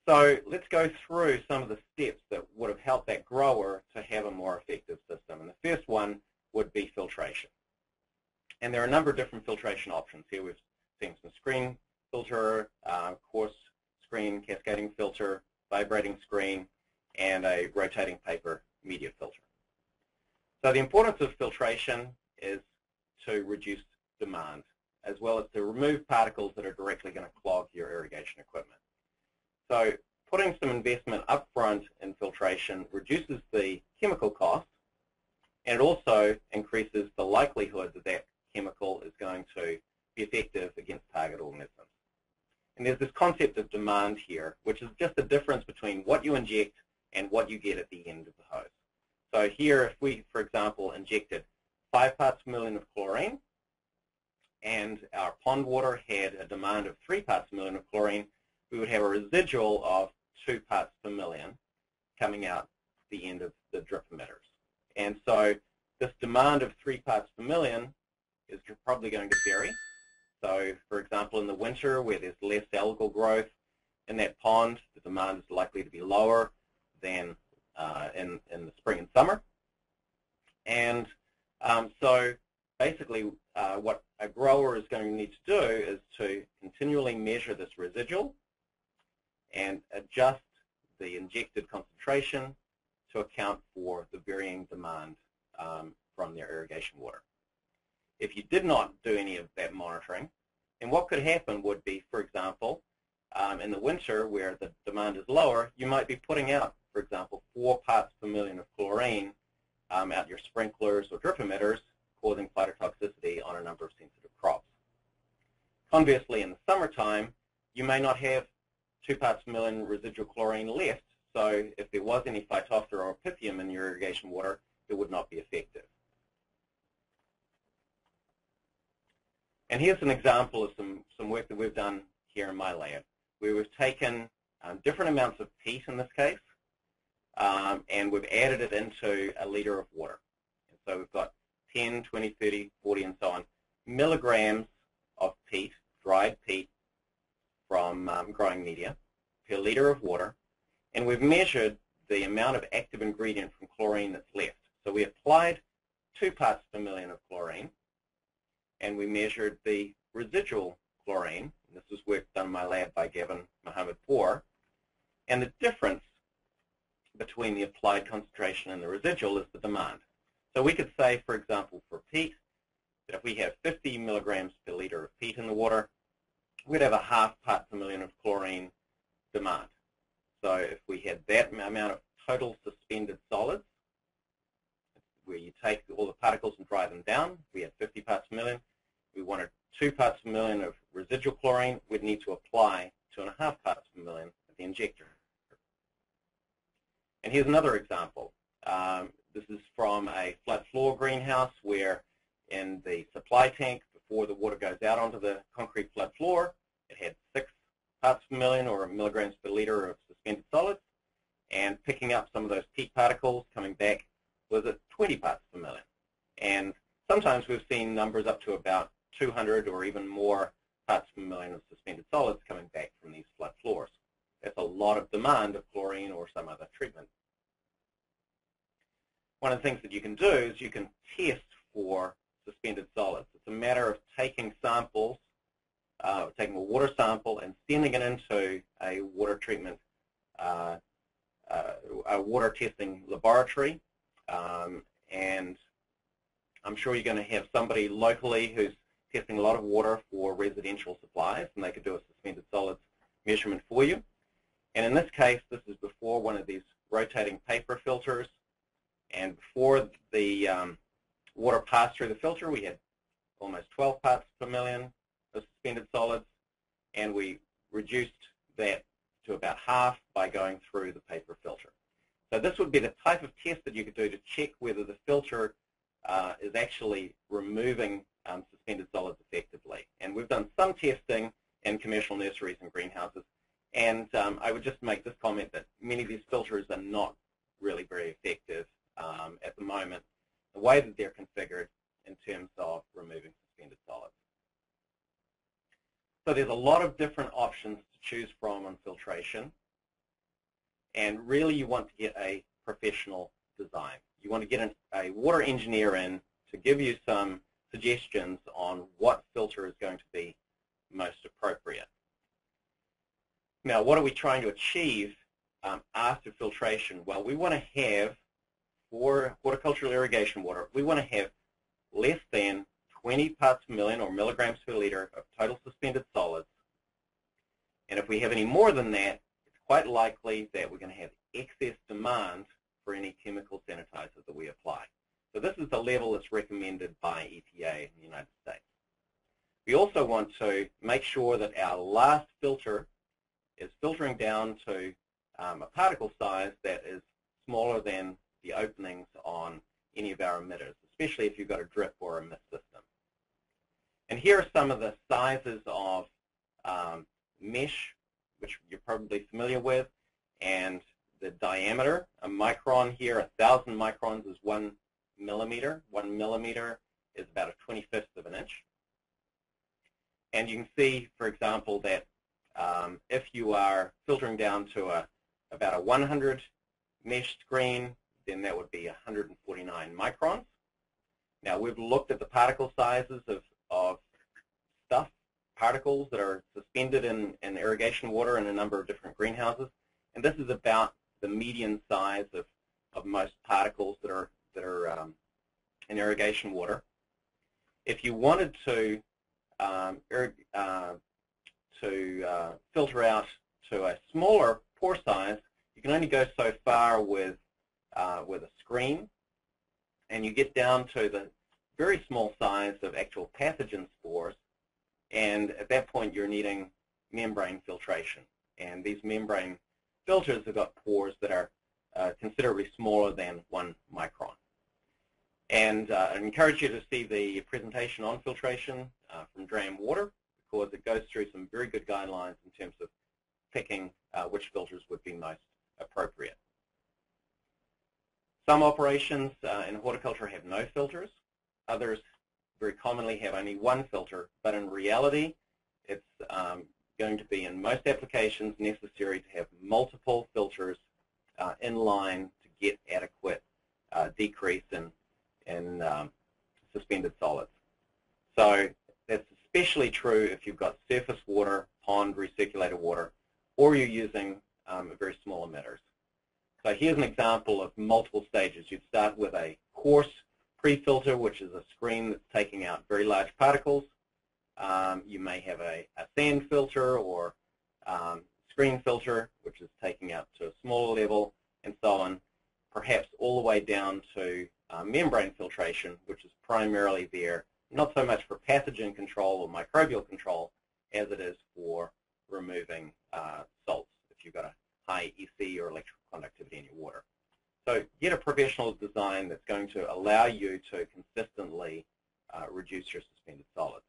So let's go through some of the steps that would have helped that grower to have a more effective system. And the first one would be filtration. And there are a number of different filtration options here. We've seen some screen filter, coarse screen, cascading filter, vibrating screen, and a rotating paper media filter. So the importance of filtration is to reduce demand, as well as to remove particles that are directly going to clog your irrigation equipment. So putting some investment up front in filtration reduces the chemical cost, and it also increases the likelihood that that chemical is going to be effective against target organisms. And there's this concept of demand here, which is just the difference between what you inject and what you get at the end of the hose. So here, if we, for example, injected 5 parts per million of chlorine, and our pond water had a demand of 3 parts per million of chlorine, we would have a residual of 2 parts per million coming out the end of the drip emitters. And so this demand of 3 parts per million is probably going to vary. So, for example, in the winter where there's less algal growth in that pond, the demand is likely to be lower than in the spring and summer. And so basically what a grower is going to need to do is to continually measure this residual and adjust the injected concentration to account for the varying demand from their irrigation water. If you did not do any of that monitoring, then what could happen would be, for example, in the winter where the demand is lower, you might be putting out, for example, 4 parts per million of chlorine out your sprinklers or drip emitters, causing phytotoxicity on a number of sensitive crops. Conversely, in the summertime, you may not have 2 parts per million residual chlorine left, so if there was any Phytophthora or Pythium in your irrigation water, it would not be effective. And here's an example of some work that we've done here in my lab, where we've taken different amounts of peat in this case, and we've added it into a liter of water. And so we've got 10, 20, 30, 40, and so on milligrams of peat, dried peat, from growing media per liter of water, and we've measured the amount of active ingredient from chlorine that's left. So we applied 2 parts per million of chlorine, and we measured the residual chlorine. And this was work done in my lab by Gavin Mohammed-Poor, and the difference between the applied concentration and the residual is the demand. So we could say, for example, for peat, that if we have 50 milligrams per liter of peat in the water, we'd have a 1/2 part per million of chlorine demand. So if we had that amount of total suspended solids, where you take all the particles and dry them down, we had 50 parts per million. We wanted 2 parts per million of residual chlorine. We'd need to apply 2.5 parts per million at the injector. And here's another example. This is from a flat floor greenhouse where in the supply tank, before the water goes out onto the concrete flat floor, it had 6 parts per million or milligrams per liter of suspended solids, and picking up some of those peat particles coming back was at 20 parts per million. And sometimes we've seen numbers up to about 200 or even more parts per million of suspended solids coming back from these flat floors. That's a lot of demand of chlorine or some other treatment. One of the things that you can do is you can test for suspended solids. It's a matter of taking samples, taking a water sample and sending it into a water treatment, a water testing laboratory. And I'm sure you're going to have somebody locally who's testing a lot of water for residential supplies, and they could do a suspended solids measurement for you. And in this case, this is before one of these rotating paper filters. And before the water passed through the filter, we had almost 12 parts per million of suspended solids, and we reduced that to about half by going through the paper filter. So this would be the type of test that you could do to check whether the filter is actually removing suspended solids effectively. And we've done some testing in commercial nurseries and greenhouses, and I would just make this comment that many of these filters are not really very effective at the moment, the way that they're configured in terms of removing suspended solids. So there's a lot of different options to choose from on filtration. And really you want to get a professional design. You want to get a water engineer in to give you some suggestions on what filter is going to be most appropriate. Now, what are we trying to achieve after filtration? Well, we want to have, for horticultural irrigation water, we want to have less than 20 parts per million or milligrams per liter of total suspended solids. And if we have any more than that, it's quite likely that we're going to have excess demand for any chemical sanitizer that we apply. So this is the level that's recommended by EPA in the United States. We also want to make sure that our last filter is filtering down to a particle size that is smaller than the openings on any of our emitters, especially if you've got a drip or a mist system. And here are some of the sizes of mesh, which you're probably familiar with, and the diameter. A micron here, 1,000 microns is 1 millimeter. 1 millimeter is about a 25th of an inch. And you can see, for example, that if you are filtering down to about a 100 mesh screen, then that would be 149 microns. Now, we've looked at the particle sizes of stuff, particles that are suspended in irrigation water in a number of different greenhouses, and this is about the median size of most particles that are in irrigation water. If you wanted to filter out to a smaller pore size, you can only go so far with a screen, and you get down to the very small size of actual pathogen spores, and at that point you're needing membrane filtration. And these membrane filters have got pores that are considerably smaller than 1 micron. And I encourage you to see the presentation on filtration from Dram Water, because it goes through some very good guidelines in terms of picking which filters would be most appropriate. Some operations in horticulture have no filters. Others very commonly have only 1 filter, but in reality it's going to be in most applications necessary to have multiple filters in line to get adequate decrease in suspended solids. So that's especially true if you've got surface water, pond, recirculated water, or you're using very small emitters. So here's an example of multiple stages. You'd start with a coarse pre-filter, which is a screen that's taking out very large particles. You may have a sand filter or screen filter, which is taking out to a smaller level, and so on, perhaps all the way down to membrane filtration, which is primarily there, not so much for pathogen control or microbial control as it is for removing salts if you've got a high EC or electrical conductivity in your water. So get a professional design that's going to allow you to consistently reduce your suspended solids.